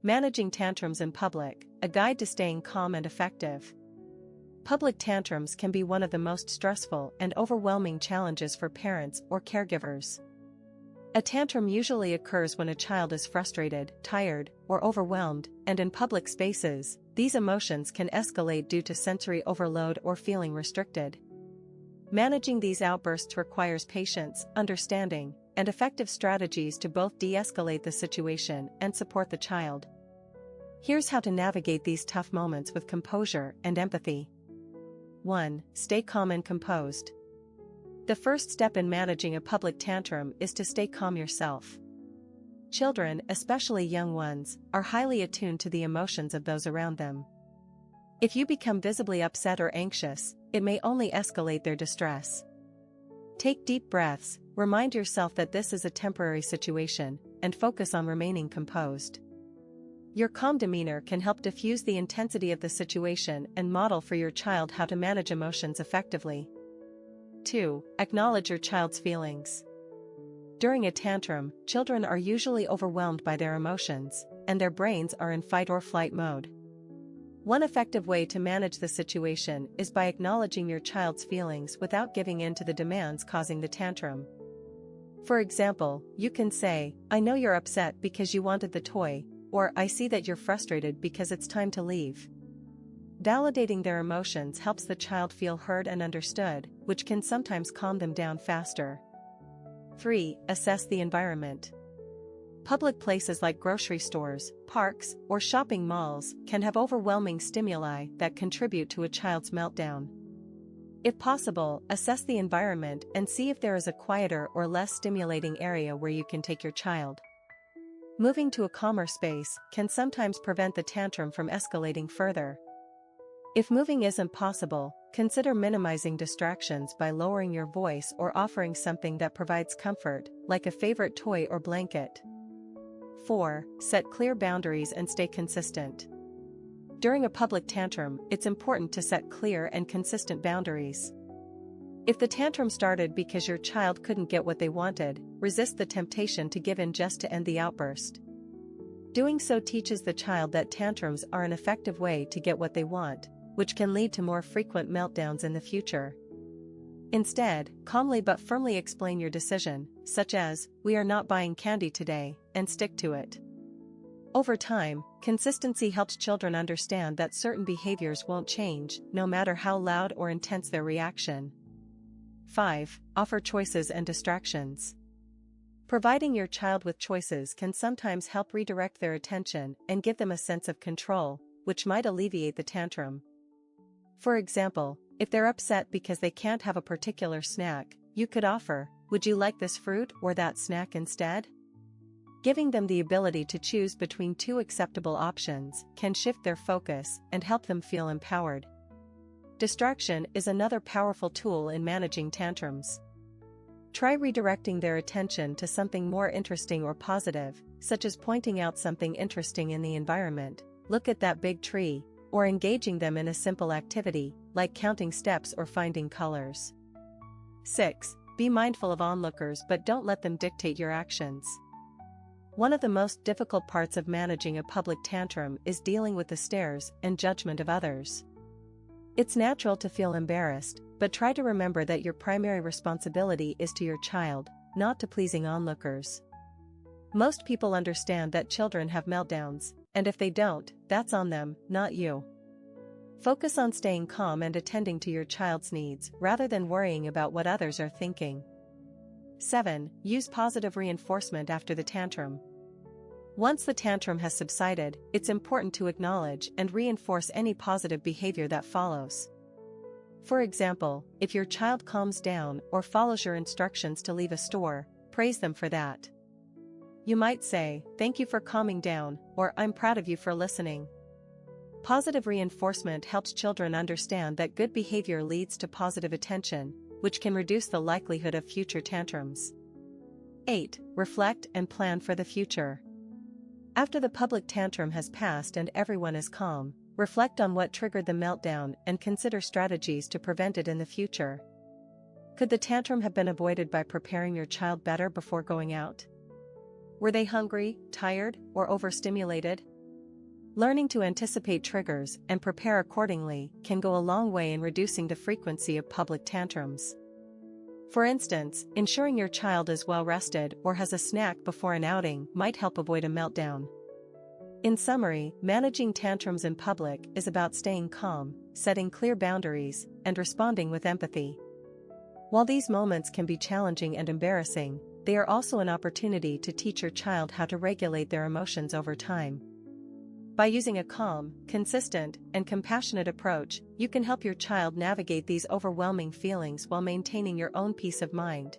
Managing tantrums in public, a guide to staying calm and effective. Public tantrums can be one of the most stressful and overwhelming challenges for parents or caregivers. A tantrum usually occurs when a child is frustrated, tired, or overwhelmed, and in public spaces, these emotions can escalate due to sensory overload or feeling restricted. Managing these outbursts requires patience, understanding, and effective strategies to both de-escalate the situation and support the child. Here's how to navigate these tough moments with composure and empathy. 1. Stay calm and composed. The first step in managing a public tantrum is to stay calm yourself. Children, especially young ones, are highly attuned to the emotions of those around them. If you become visibly upset or anxious, it may only escalate their distress. Take deep breaths, remind yourself that this is a temporary situation, and focus on remaining composed. Your calm demeanor can help diffuse the intensity of the situation and model for your child how to manage emotions effectively. 2. Acknowledge your child's feelings. During a tantrum, children are usually overwhelmed by their emotions, and their brains are in fight or flight mode. One effective way to manage the situation is by acknowledging your child's feelings without giving in to the demands causing the tantrum. For example, you can say, "I know you're upset because you wanted the toy," or "I see that you're frustrated because it's time to leave." Validating their emotions helps the child feel heard and understood, which can sometimes calm them down faster. 3. Assess the environment. Public places like grocery stores, parks, or shopping malls can have overwhelming stimuli that contribute to a child's meltdown. If possible, assess the environment and see if there is a quieter or less stimulating area where you can take your child. Moving to a calmer space can sometimes prevent the tantrum from escalating further. If moving isn't possible, consider minimizing distractions by lowering your voice or offering something that provides comfort, like a favorite toy or blanket. 4. Set clear boundaries and stay consistent. During a public tantrum, it's important to set clear and consistent boundaries. If the tantrum started because your child couldn't get what they wanted, resist the temptation to give in just to end the outburst. Doing so teaches the child that tantrums are an effective way to get what they want, which can lead to more frequent meltdowns in the future. Instead, calmly but firmly explain your decision, such as, "We are not buying candy today," and stick to it. Over time, consistency helps children understand that certain behaviors won't change, no matter how loud or intense their reaction. 5. Offer choices and distractions. Providing your child with choices can sometimes help redirect their attention and give them a sense of control, which might alleviate the tantrum. For example, if they're upset because they can't have a particular snack, you could offer, "Would you like this fruit or that snack instead?" Giving them the ability to choose between two acceptable options can shift their focus and help them feel empowered. Distraction is another powerful tool in managing tantrums. Try redirecting their attention to something more interesting or positive, such as pointing out something interesting in the environment, "Look at that big tree," or engaging them in a simple activity, like counting steps or finding colors. 6. Be mindful of onlookers but don't let them dictate your actions. One of the most difficult parts of managing a public tantrum is dealing with the stares and judgment of others. It's natural to feel embarrassed, but try to remember that your primary responsibility is to your child, not to pleasing onlookers. Most people understand that children have meltdowns, and if they don't, that's on them, not you. Focus on staying calm and attending to your child's needs rather than worrying about what others are thinking. 7. Use positive reinforcement after the tantrum. Once the tantrum has subsided, it's important to acknowledge and reinforce any positive behavior that follows. For example, if your child calms down or follows your instructions to leave a store, praise them for that. You might say, "Thank you for calming down," or "I'm proud of you for listening." Positive reinforcement helps children understand that good behavior leads to positive attention, which can reduce the likelihood of future tantrums. 8. Reflect and plan for the future. After the public tantrum has passed and everyone is calm, reflect on what triggered the meltdown and consider strategies to prevent it in the future. Could the tantrum have been avoided by preparing your child better before going out? Were they hungry, tired, or overstimulated? Learning to anticipate triggers and prepare accordingly can go a long way in reducing the frequency of public tantrums. For instance, ensuring your child is well rested or has a snack before an outing might help avoid a meltdown. In summary, managing tantrums in public is about staying calm, setting clear boundaries, and responding with empathy. While these moments can be challenging and embarrassing, they are also an opportunity to teach your child how to regulate their emotions over time. By using a calm, consistent, and compassionate approach, you can help your child navigate these overwhelming feelings while maintaining your own peace of mind.